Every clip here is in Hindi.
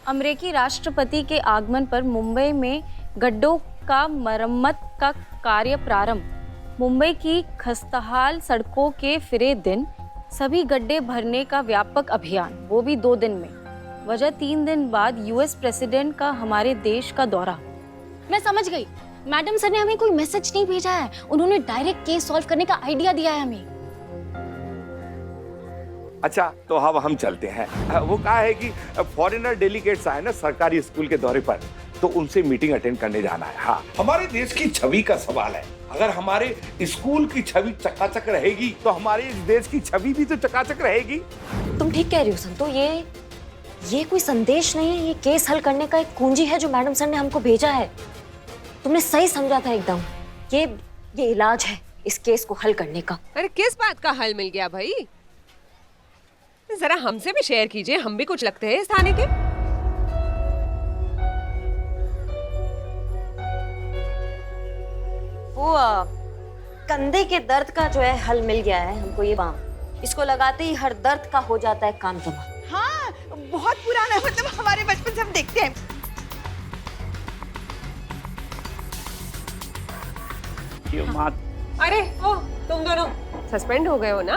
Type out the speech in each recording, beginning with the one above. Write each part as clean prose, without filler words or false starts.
अमेरिकी राष्ट्रपति के आगमन पर मुंबई में गड्ढों का मरम्मत का कार्य प्रारंभ। मुंबई की खस्ताहाल सड़कों के फिरे दिन, सभी गड्ढे भरने का व्यापक अभियान, वो भी 2 दिन में। वजह 3 दिन बाद यूएस प्रेसिडेंट का हमारे देश का दौरा। मैं समझ गई, मैडम सर ने हमें कोई मैसेज नहीं भेजा है, उन्होंने डायरेक्ट केस सॉल्व करने का आइडिया दिया है हमें। अच्छा, तो अब हम चलते हैं। वो कहा है कि फॉरेनर डेलीगेट्स आए ना सरकारी स्कूल के दौरे पर, तो उनसे मीटिंग अटेंड करने जाना है। हाँ, हमारे देश की छवि का सवाल है। अगर हमारे स्कूल की छवि चकाचक रहेगी तो हमारे इस देश की छवि भी तो चकाचक रहेगी। तुम ठीक कह रही हो संतो, ये कोई संदेश नहीं है, ये केस हल करने का एक कुंजी है जो मैडम सर ने हमको भेजा है। तुमने सही समझा था एकदम। ये इलाज है इस केस को हल करने का। अरे किस बात का हल मिल गया भाई? जरा हमसे भी शेयर कीजिए, हम भी कुछ लगते हैं इस थाने के। वो कंधे के दर्द का जो है हल मिल गया है हमको। ये बाम, इसको लगाते ही हर दर्द का हो जाता है काम तमाम। हाँ, बहुत पुराना, मतलब हमारे बचपन से हम देखते हैं। अरे ओ, तुम दोनों सस्पेंड हो गए हो ना?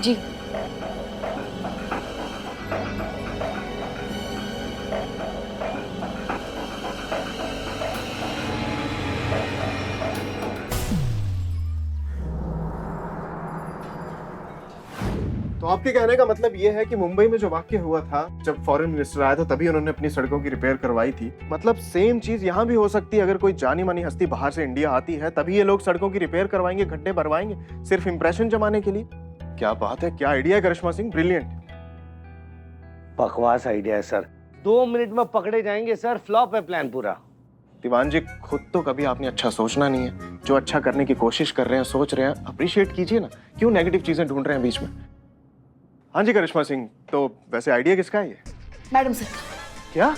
जी। तो आपके कहने का मतलब ये है कि मुंबई में जो वाकया हुआ था, जब फॉरेन मिनिस्टर आया था तभी उन्होंने अपनी सड़कों की रिपेयर करवाई थी। मतलब सेम चीज यहाँ भी हो सकती है। अगर कोई जानी मानी हस्ती बाहर से इंडिया आती है तभी ये लोग सड़कों की रिपेयर करवाएंगे, गड्ढे भरवाएंगे, सिर्फ इंप्रेशन जमाने के लिए। क्या बात है, क्या आइडिया है करिश्मा सिंह, ब्रिलियंट। बकवास आइडिया है सर, 2 मिनट में पकड़े जाएंगे सर, फ्लॉप है प्लान पूरा। दीवान जी, खुद तो कभी आपने अच्छा सोचना नहीं है। जो अच्छा करने की कोशिश कर रहे हैं, सोच रहे हैं, अप्रिशिएट कीजिए ना। क्यों नेगेटिव चीजें ढूंढ रहे हैं बीच में? हाँ जी करिश्मा सिंह, तो वैसे आइडिया किसका है ये? मैडम सर का। क्या?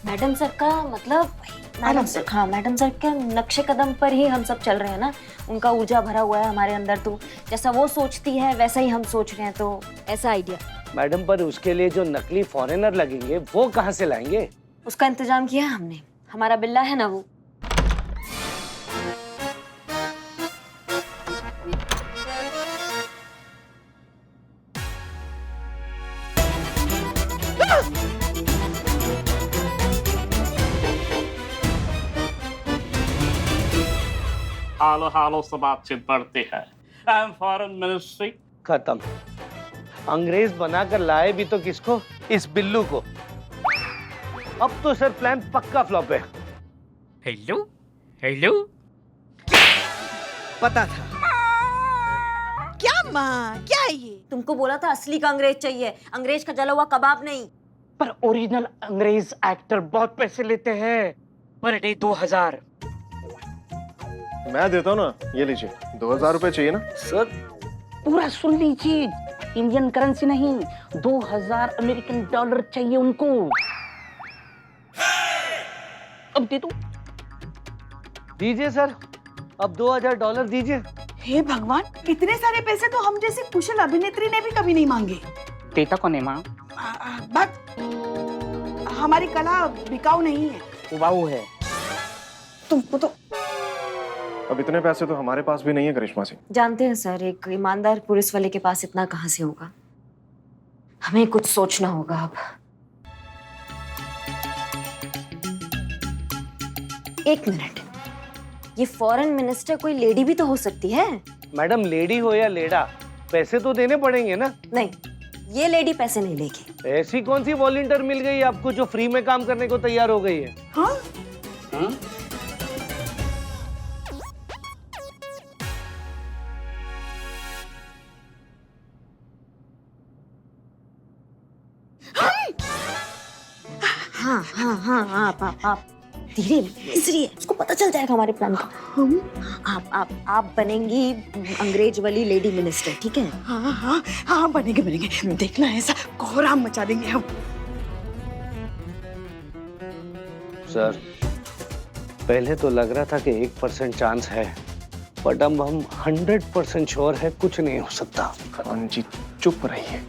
मैडम सर का मतलब मैडम सर, हाँ मैडम सर के नक्शे कदम पर ही हम सब चल रहे हैं ना। उनका ऊर्जा भरा हुआ है हमारे अंदर, तो जैसा वो सोचती है वैसा ही हम सोच रहे हैं, तो ऐसा आइडिया। मैडम, पर उसके लिए जो नकली फॉरेनर लगेंगे वो कहाँ से लाएंगे? उसका इंतजाम किया है हमने, हमारा बिल्ला है ना वो। हालो से बातचीत बढ़ती है। फॉरेन मिनिस्ट्री खत्म। अंग्रेज बनाकर लाए भी तो किसको? इस बिल्लू को। अब तो सर प्लान पक्का फ्लॉप है। हेलो हेलो, पता था। क्या माँ, क्या है ये? तुमको बोला था असली का अंग्रेज चाहिए, अंग्रेज का जला हुआ कबाब नहीं। पर ओरिजिनल अंग्रेज एक्टर बहुत पैसे लेते हैं, पर डे 2000। मैं देता हूँ ना, ये लीजिए, 2000 रुपए चाहिए ना? सर पूरा सुन लीजिए, इंडियन करेंसी नहीं, 2000 अमेरिकन डॉलर चाहिए उनको। अब दे दो। दीजिए सर, अब $2000 दीजिए। हे भगवान, इतने सारे पैसे तो हम जैसी कुशल अभिनेत्री ने भी कभी नहीं मांगे। देता कौन है माँ? बट हमारी कला बिकाऊ नहीं है। उबाऊ है। तुमको तो अब इतने पैसे तो हमारे पास भी नहीं है करिश्मा सिंह। जानते हैं सर, एक ईमानदार पुलिस वाले के पास इतना कहाँ से होगा। हमें कुछ सोचना होगा अब। एक मिनट, ये फॉरेन मिनिस्टर कोई लेडी भी तो हो सकती है। मैडम, लेडी हो या लेडा, पैसे तो देने पड़ेंगे ना। नहीं, ये लेडी पैसे नहीं लेगी। ऐसी कौन सी वॉलंटियर मिल गई आपको जो फ्री में काम करने को तैयार हो गई है? हाँ? हाँ? हाँ, आप धीरे इसलिए उसको पता चल जाएगा हमारे प्लान का। आप बनेंगी अंग्रेज वाली लेडी मिनिस्टर, ठीक है? हाँ, बनेंगे। देखना, ऐसा कोहराम मचा देंगे हम। सर, पहले तो लग रहा था कि 1% चांस है, बट अब हम 100% श्योर है कुछ नहीं हो सकता। खान जी चुप रहिए।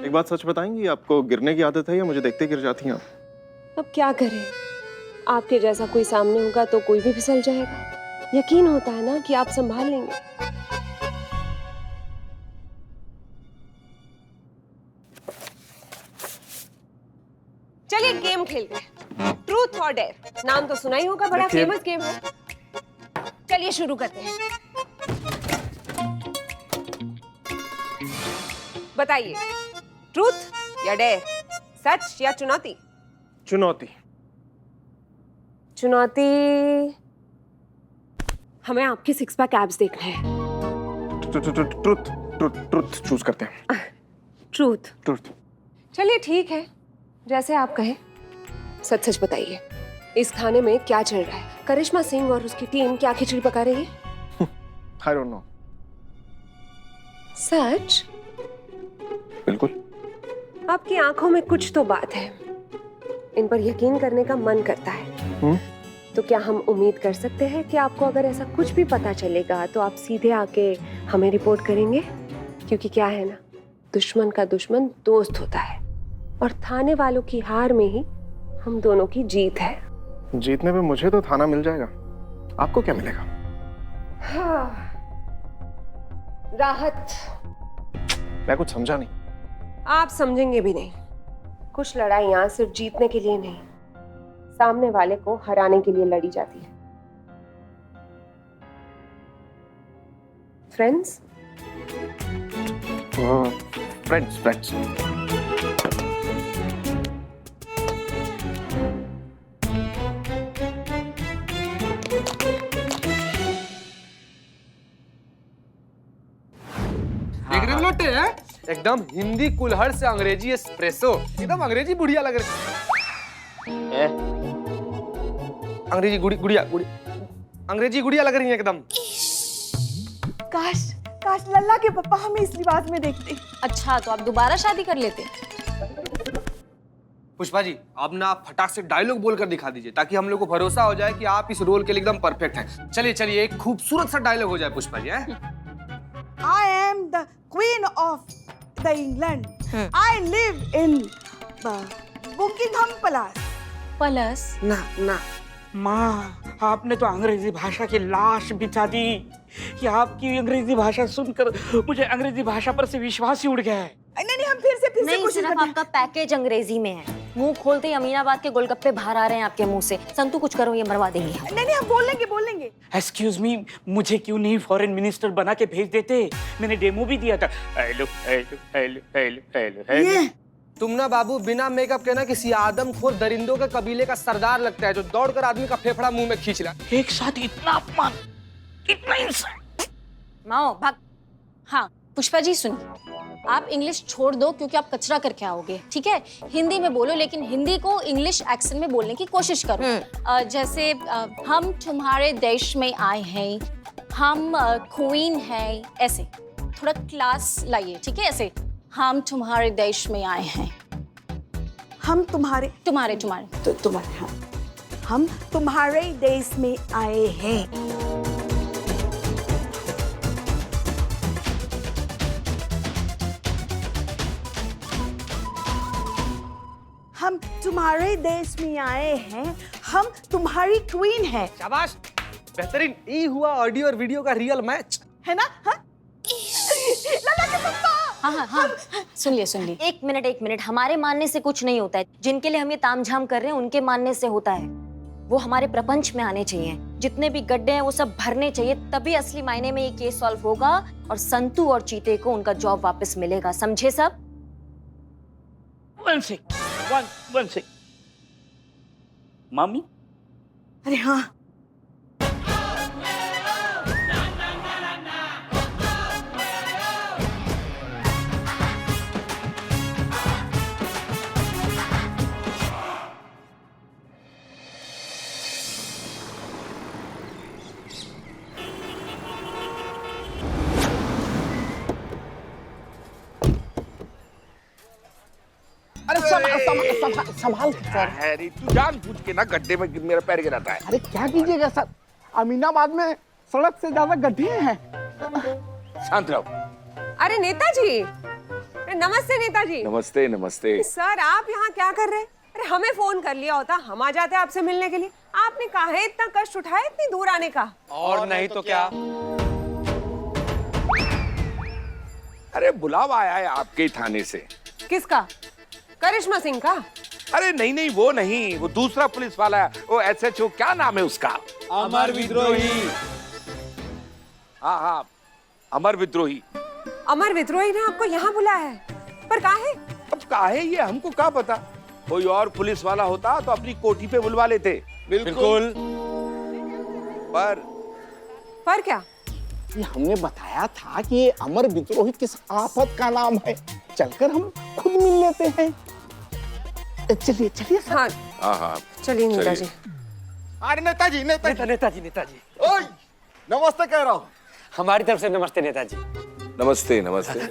एक बात सच बताएंगी, आपको गिरने की आदत है या मुझे देखते गिर जाती हैं आप? अब क्या करें, आपके जैसा कोई सामने होगा तो कोई भी फिसल जाएगा। यकीन होता है ना कि आप संभाल लेंगे। चलिए गेम खेलते हैं, ट्रूथ और डेयर। नाम तो सुना ही होगा, बड़ा फेमस गेम है। चलिए शुरू करते हैं। बताइए, ट्रूथ या डेयर, सच या चुनौती? चुनौती। चुनौती। हमें आपके 6 पैक एब्स देखने हैं। ट्रुथ चूज करते हैं। ट्रूथ। ट्रुथ। चलिए ठीक है, जैसे आप कहें। सच सच बताइए, इस खाने में क्या चल रहा है? करिश्मा सिंह और उसकी टीम क्या खिचड़ी पका रही है? I don't know। सच? बिल्कुल। आपकी आंखों में कुछ तो बात है, इन पर यकीन करने का मन करता है। तो क्या हम उम्मीद कर सकते हैं कि आपको अगर ऐसा कुछ भी पता चलेगा तो आप सीधे आके हमें रिपोर्ट करेंगे? क्योंकि क्या है ना, दुश्मन का दुश्मन दोस्त होता है, और थाने वालों की हार में ही हम दोनों की जीत है। जीतने पे मुझे तो थाना मिल जाएगा, आपको क्या मिलेगा? हाँ, राहत। मैं कुछ समझा नहीं। आप समझेंगे भी नहीं। कुछ लड़ाइयां सिर्फ जीतने के लिए नहीं, सामने वाले को हराने के लिए लड़ी जाती है। फ्रेंड्स? फ्रेंड्स। देख रहे हो लोटे हैं? एकदम हिंदी कुल्हड़ से अंग्रेजी एस्प्रेसो, एकदम अंग्रेजी बुढ़िया लग रही है। अंग्रेजी गुड़िया अंग्रेजी गुड़िया लग रही है एकदम। काश काश लल्ला के पापा हमें इस लिबास में देखते। अच्छा, तो आप दोबारा शादी कर लेते? पुष्पा जी, आप ना फटाक से डायलॉग बोलकर दिखा दीजिए, ताकि हम लोग को भरोसा हो जाए कि आप इस रोल के लिए एकदम परफेक्ट हैं। चलिए एक खूबसूरत सा डायलॉग हो जाए Pushpa ji. I am the queen of the England. I live in Buckingham Palace. Plus ना माँ, आपने तो अंग्रेजी भाषा की लाश बिछा दी। ये आपकी अंग्रेजी भाषा सुनकर मुझे अंग्रेजी भाषा पर से विश्वास ही उड़ गया है। नहीं, हम फिर से नहीं, कोशिश सिर्फ करते हैं। आपका पैकेज अंग्रेजी में है। मुंह खोलते ही अमीनाबाद के गोलगप्पे बाहर आ रहे हैं आपके मुंह से। संतू कुछ करो, ये मरवा देंगे हम। नहीं, हम बोल लेंगे। एक्सक्यूज मी, मुझे क्यों नहीं फॉरेन मिनिस्टर बना के भेज देते? मैंने डेमो भी दिया था। हेलो। ये तुम ना बाबू बिना मेकअप के ना किसी आदमखोर दरिंदों के कबीले का सरदार लगता है, जो दौड़कर आदमी का फेफड़ा मुंह में खींच रहा है। एक साथ इतना अपमान, इतना इंसल्ट। माओ भाग। हाँ पुष्पा जी सुनिए, आप इंग्लिश छोड़ दो क्योंकि आप कचरा करके आओगे, ठीक है? हिंदी में बोलो, लेकिन हिंदी को इंग्लिश एक्सेंट में बोलने की कोशिश करो। जैसे हम तुम्हारे देश में आए हैं, हम क्वीन हैं, ऐसे थोड़ा क्लास लाइए, ठीक है? ऐसे हम तुम्हारे देश में आए हैं। हम तुम्हारे तुम्हारे हम तुम्हारे देश में आए हैं। हम तुम्हारे देश में आए हैं, हम तुम्हारी क्वीन हैं। शाबाश, बेहतरीन। ये हुआ ऑडियो और वीडियो का रियल मैच, है ना? हाँ? लल्ला के पप्पा हाँ सुन लिए एक मिनट, हमारे मानने से कुछ नहीं होता है। जिनके लिए हम ये तामझाम कर रहे हैं उनके मानने से होता है। वो हमारे प्रपंच में आने चाहिए। जितने भी गड्ढे हैं वो सब भरने चाहिए, तभी असली मायने में ये केस सॉल्व होगा और संतू और चीते को उनका जॉब वापस मिलेगा। समझे सब? वन सेक मामी। अरे हाँ, अरे संभाल सर। हैरी, तू जानबूझ के ना गड्ढे में मेरा पैर गिराता है। अरे क्या कीजिएगा सर, अमीनाबाद में सड़क से ज्यादा गड्ढे हैं। शांत रहो। अरे नेताजी, अरे नमस्ते नेताजी। नमस्ते नमस्ते। सर आप यहाँ क्या कर रहे हैं? अरे हमें फोन कर लिया होता, हम आ जाते आपसे मिलने के लिए। आपने कहा है इतना कष्ट उठाया इतनी दूर आने का। और नहीं तो क्या। अरे बुलावा आया है आपके थाने से। किसका? करिश्मा सिंह का? अरे नहीं, वो नहीं, वो दूसरा पुलिस वाला है, वो SHO, क्या नाम है उसका? अमर विद्रोही। हाँ, अमर विद्रोही। अमर विद्रोही ने आपको यहाँ बुलाया है, पर काहे? अब काहे ये हमको क्या पता। कोई और पुलिस वाला होता तो अपनी कोठी पे बुलवा लेते। बिल्कुल। पर क्या? ये हमने बताया था कि ये अमर विद्रोही किस आफत का नाम है, चलकर हम खुद मिल लेते हैं। चलिए सर। हाँ चलिए नेताजी। अरे नेताजी ओए, नमस्ते कह रहा हूँ। हमारी तरफ से नमस्ते नेताजी। नमस्ते।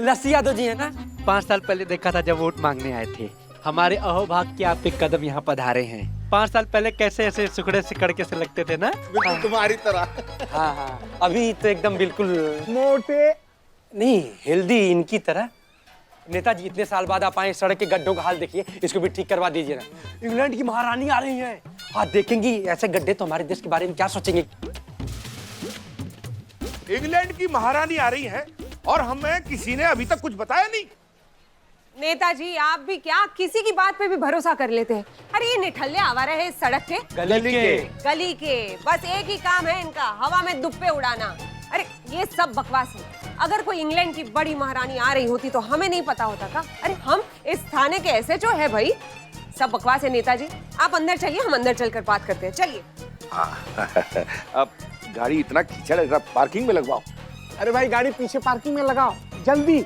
लस्सी यादव जी है ना, 5 साल पहले देखा था जब वोट मांगने आए थे। हमारे अहोभाग के आप एक कदम यहाँ पधारे हैं। 5 साल पहले कैसे ऐसे सुखड़े सिकड़के से लगते थे ना, बिल्कुल तुम्हारी तरह। हाँ, अभी तो एकदम बिल्कुल मोटे नहीं, हेल्दी इनकी तरह। नेताजी इतने साल बाद आप आए, सड़क के गड्ढों का हाल देखिए, इसको भी ठीक करवा दीजिए ना। इंग्लैंड की महारानी आ रही है, आप देखेंगी ऐसे गड्ढे तो हमारे देश के बारे में क्या सोचेंगे। इंग्लैंड की महारानी आ रही है और हमें किसी ने अभी तक कुछ बताया नहीं। नेताजी आप भी क्या किसी की बात पे भी भरोसा कर लेते हैं? अरे ये निठल्ले आवारा है इस सड़क के, गली के बस एक ही काम है इनका, हवा में दुप्पे उड़ाना। अरे ये सब बकवास है। अगर कोई इंग्लैंड की बड़ी महारानी आ रही होती तो हमें नहीं पता होता का? अरे हम इस थाने के SHO है भाई। सब बकवास है नेताजी, आप अंदर चलिए, हम अंदर चलकर बात करते हैं। चलिए। अब गाड़ी इतना कीचड़ है, पार्किंग में लगवाओ। अरे भाई गाड़ी पीछे पार्किंग में लगाओ, जल्दी।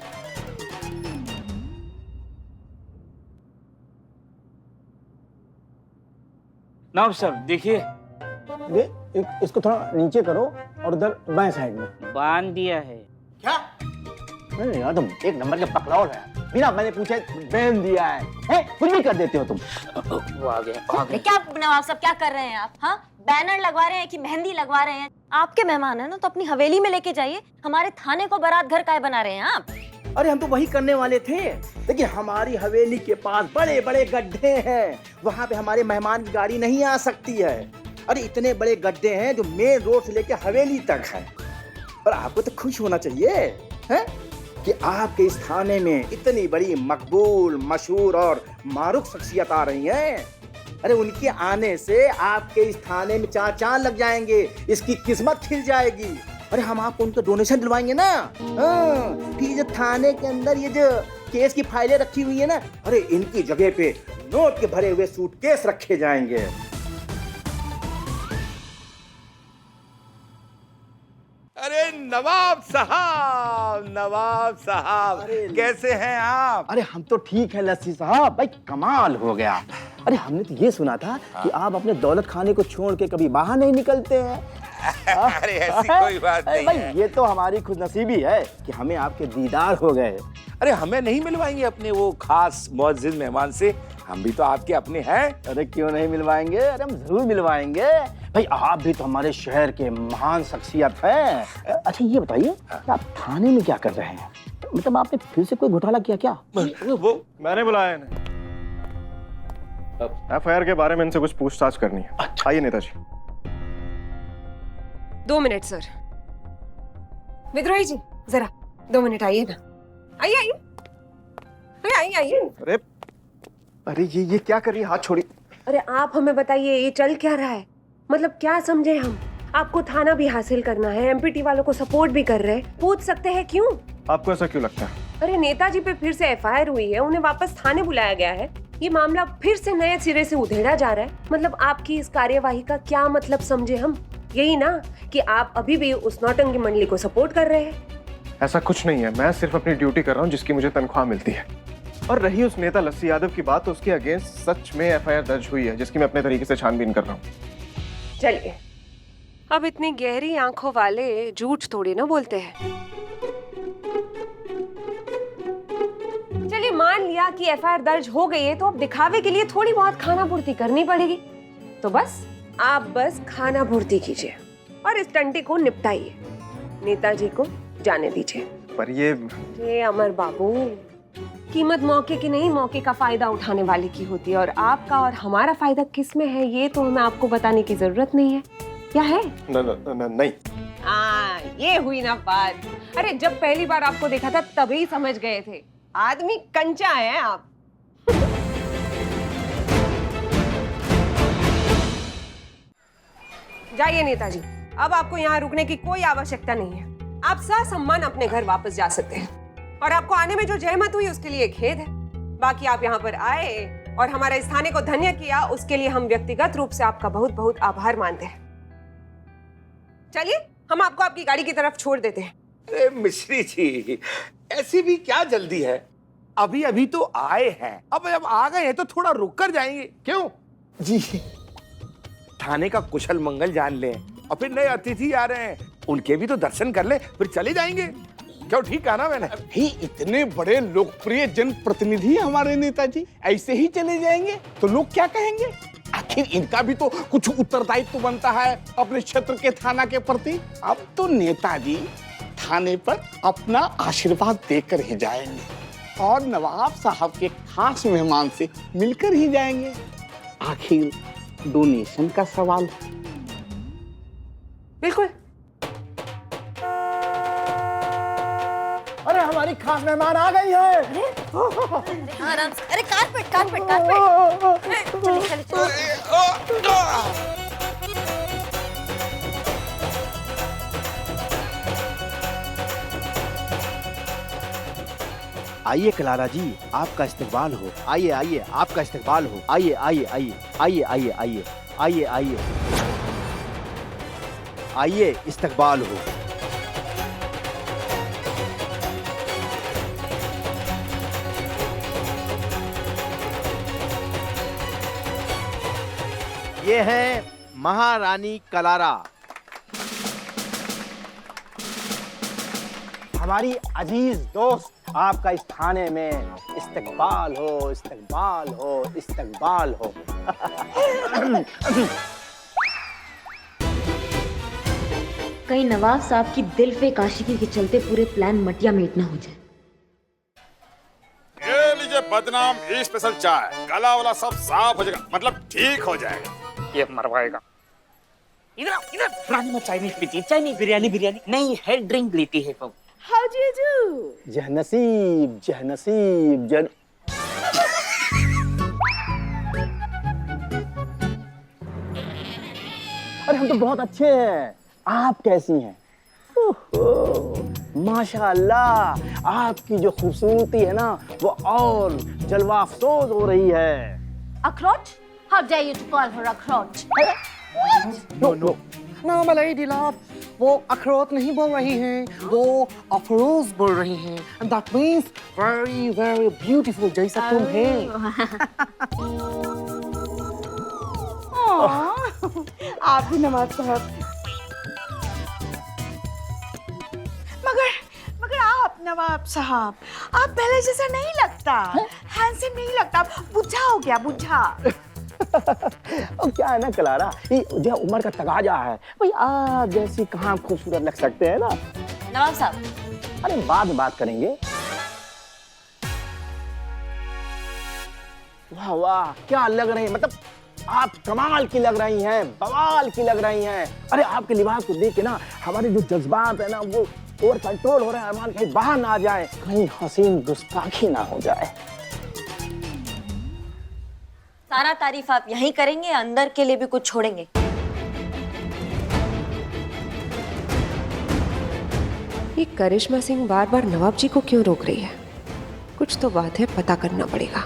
नवाब साहब देखिए, इसको थोड़ा नीचे करो और उधर बाएं साइड में बांध दिया है। क्या? नहीं यार, तुम एक नंबर के पकड़ाओ है। बिना मैंने पूछे बैन दिया है, कुछ भी कर देते हो तुम। वो आ गया। क्या नवाब साहब क्या कर रहे हैं आप? हाँ, बैनर लगवा रहे हैं कि मेहंदी लगवा रहे हैं? आपके मेहमान है ना, तो अपनी हवेली में लेके जाइए। हमारे थाने को बारात घर काहे बना रहे हैं आप? अरे हम तो वही करने वाले थे, देखिए हमारी हवेली के पास बड़े बड़े गड्ढे हैं, वहाँ पे हमारे मेहमान की गाड़ी नहीं आ सकती है। अरे इतने बड़े गड्ढे हैं जो मेन रोड से लेकर हवेली तक है। और आपको तो खुश होना चाहिए है कि आपके इस थाने में इतनी बड़ी मकबूल, मशहूर और मारूफ शख्सियत आ रही हैं। अरे उनके आने से आपके इस थाने में 4 चांद लग जाएंगे, इसकी किस्मत खिल जाएगी। अरे हम आपको उनका डोनेशन दिलवाएंगे ना। फिर जो थाने के अंदर ये जो केस की फाइलें रखी हुई है ना, अरे इनकी जगह पे नोट के भरे हुए सूटकेस रखे जाएंगे। अरे नवाब साहब कैसे हैं आप? अरे हम तो ठीक है लस्सी साहब, भाई कमाल हो गया। अरे हमने तो ये सुना था कि आप अपने दौलत खाने को छोड़ के कभी बाहर नहीं निकलते हैं। अरे ऐसी कोई बात नहीं भाई है। ये तो हमारी खुशनसीबी है कि हमें आपके दीदार हो गए। अरे हमें नहीं मिलवाएंगे अपने वो खास मुअज्जिज मेहमान से? हम भी तो आपके अपने हैं। अरे क्यों नहीं मिलवाएंगे, अरे हम जरूर मिलवाएंगे। भाई आप भी तो हमारे शहर के महान शख्सियत हैं। अच्छा ये बताइए कि आप थाने में क्या कर रहे हैं? मतलब आपने फिर से कोई घोटाला किया क्या? वो मैंने बुलाया है। FIR के बारे में इनसे कुछ पूछताछ करनी है। आइए नेताजी। 2 minute sir. विद्रोही जी जरा 2 मिनट आइए ना, आइए। अरे आइए आइए। अरे अरे ये क्या कर रही है? हाथ छोड़ी। अरे आप हमें बताइए ये चल क्या रहा है? मतलब क्या समझे हम? आपको थाना भी हासिल करना है, एमपीटी वालों को सपोर्ट भी कर रहे हैं, पूछ सकते हैं क्यों? आपको ऐसा क्यों लगता है? अरे नेताजी पे फिर से एफआईआर हुई है, उन्हें वापस थाने बुलाया गया है, ये मामला फिर से नए सिरे से उधेड़ा जा रहा है। मतलब आपकी इस कार्यवाही का क्या मतलब समझे हम? यही ना कि आप अभी भी उस नौटंकी मंडली को सपोर्ट कर रहे हैं। ऐसा कुछ नहीं है, मैं सिर्फ अपनी ड्यूटी कर रहा हूँ जिसकी मुझे तनख्वाह मिलती है। और रही उस नेता लस्सी यादव की बात, तो उसके अगेंस्ट सच में एफआईआर दर्ज हुई है जिसकी मैं अपने तरीके से छानबीन कर रहा हूँ। चलिए, अब इतनी गहरी आंखों वाले झूठ थोड़ी ना बोलते हैं। चलिए मान लिया कि एफआईआर दर्ज हो गई है, तो अब दिखावे के लिए थोड़ी बहुत खाना पूर्ति करनी पड़ेगी। तो आप बस खाना पूर्ति कीजिए और इस टंटी को निपटाइए, नेताजी को जाने दीजिए। पर ये अमर बाबू, कीमत मौके की नहीं, मौके का फायदा उठाने वाले की होती है। और आपका और हमारा फायदा किस में है ये तो हमें आपको बताने की जरूरत नहीं है, क्या है? नहीं। ये हुई ना बात। अरे जब पहली बार आपको देखा था तभी समझ गए थे, आदमी कंचा है आप। जाइए नेताजी, अब आपको यहाँ रुकने की कोई आवश्यकता नहीं है। आप ससम्मान अपने घर वापस जा सकते हैं। और आपको आने में जो जहमत हुई उसके लिए खेद है। बाकी आप यहाँ पर आए और हमारे इस थाने को धन्य किया, उसके लिए हम व्यक्तिगत रूप से आपका बहुत बहुत आभार मानते हैं। चलिए, हम आपको आपकी गाड़ी की तरफ छोड़ देते हैं। अरे मिश्री जी, ऐसी भी क्या जल्दी है? अभी अभी तो आए हैं, अब जब आ गए हैं तो थोड़ा रुक कर जाएंगे। क्यों जी? थाने का कुशल मंगल जान लें, और फिर नए अतिथि आ रहे हैं, उनके भी तो दर्शन कर ले, फिर चले जाएंगे। क्यों, ठीक कहा ना मैंने? ही इतने बड़े लोकप्रिय जनप्रतिनिधि हमारे नेताजी ऐसे ही चले जाएंगे तो लोग क्या कहेंगे? आखिर इनका भी तो कुछ उत्तरदायित्व बनता है अपने क्षेत्र के थाना के प्रति। अब तो नेताजी थाने पर अपना आशीर्वाद देकर ही जाएंगे और नवाब साहब के खास मेहमान से मिलकर ही जाएंगे। आखिर डोनेशन का सवाल। बिल्कुल। अरे हमारी खास मेहमान आ गई है। आराम से। अरे कारपेट। चलिए। आइए क्लारा जी, आपका इस्तकबाल हो। आइए, आपका इस्तकबाल हो। आइए, इस्तकबाल हो। ये है महारानी क्लारा, हमारी अजीज दोस्त। आपका इस थाने में इस्तकबाल हो, इस्तकबाल हो, इस्तकबाल हो। कहीं नवाब साहब की दिल पे काशिकी के चलते पूरे प्लान मटिया मेट ना हो जाए। ये लीजिए बदनाम स्पेशल चाय, गला वाला सब साफ हो जाएगा, मतलब ठीक हो जाएगा। ये मरवाएगा। इधर रानी में चाइनीज पीती है, चाइनीज बिरयानी नहीं है, ड्रिंक लेती है। How do you do? जहनसीब। अरे हम तो बहुत अच्छे हैं, आप कैसी हैं? माशाअल्लाह, आपकी जो खूबसूरती है ना वो और जलवा अफसोस हो रही है। अखरोट? How dare you to call her अखरोट? No, my lady love, वो अखरोट नहीं बोल रही हैं, वो अफरोज बोल रही हैं। And that means very, very beautiful, जैसा तुम हैं। आप भी नवाब साहब। मगर आप नवाब साहब, आप पहले जैसा नहीं लगता, हैंडसम नहीं लगता, बुढ़ा हो गया, बुढ़ा। अब क्या है ना क्लारा, ये जो उम्र का तगाजा है भाई, आप जैसी कहाँ खूबसूरत लग सकते हैं ना नवाब साहब। अरे बाद में बात करेंगे। वाह वाह, क्या लग रही है, मतलब आप कमाल की लग रही हैं, बवाल की लग रही हैं। अरे आपके लिबास को देख के ना हमारे जो जज्बात है ना वो ओवर कंट्रोल हो रहे हैं, हमारे कहीं बाहर ना आ जाए, कहीं हसीन गुस्ताखी ना हो जाए। सारा तारीफ आप यहीं करेंगे, अंदर के लिए भी कुछ छोड़ेंगे? ये करिश्मा सिंह बार बार नवाब जी को क्यों रोक रही है? कुछ तो बात है, पता करना पड़ेगा।